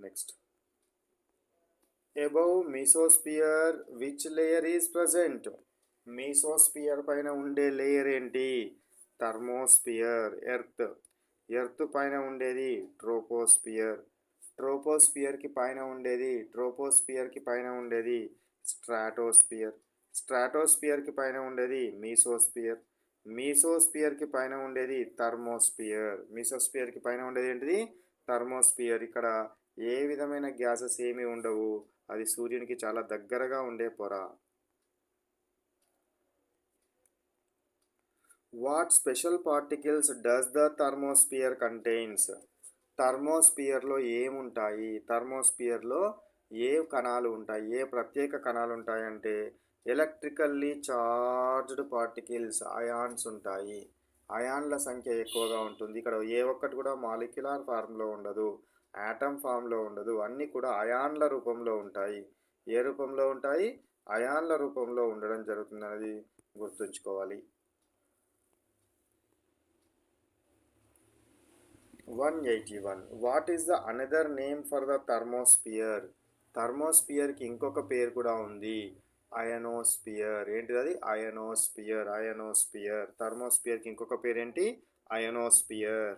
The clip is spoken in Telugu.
Next, above mesosphere which layer is present? Mesosphere పైన ఉండే లేయర్ ఏంటి? థర్మోస్పియర్. ఎర్త్ పైన ఉండేది ట్రోపోస్పియర్. ట్రోపోస్పియర్కి పైన ఉండేది స్ట్రాటోస్పియర్. స్ట్రాటోస్పియర్కి పైన ఉండేది మీసోస్పియర్. మీసోస్పియర్కి పైన ఉండేది థర్మోస్పియర్. మీసోస్పియర్కి పైన ఉండేది ఏంటిది? థర్మోస్పియర్. ఇక్కడ ఏ విధమైన గ్యాసెస్ ఏమీ ఉండవు, అది సూర్యునికి చాలా దగ్గరగా ఉండే పొర. What special particles does the thermosphere contains? థర్మోస్పియర్లో ఏముంటాయి? థర్మోస్పియర్లో ఏ కణాలు ఉంటాయి, ఏ ప్రత్యేక కణాలు ఉంటాయంటే ఎలక్ట్రికల్లీ చార్జ్డ్ పార్టికల్స్, అయాన్స్ ఉంటాయి. అయాన్ల సంఖ్య ఎక్కువగా ఉంటుంది. ఇక్కడ ఏ ఒక్కటి కూడా మాలిక్యులర్ ఫార్మ్లో ఉండదు, యాటమ్ ఫామ్లో ఉండదు. అన్నీ కూడా అయాన్ల రూపంలో ఉంటాయి. ఏ రూపంలో ఉంటాయి? అయాన్ల రూపంలో ఉండడం జరుగుతుంది అనేది గుర్తుంచుకోవాలి. 181. What is the another name for the thermosphere? థర్మోస్పియర్కి ఇంకొక పేరు కూడా ఉంది, అయనోస్పియర్. ఏంటిది అది? అయనోస్పియర్. థర్మోస్పియర్కి ఇంకొక పేరు ఏంటి? అయనోస్పియర్.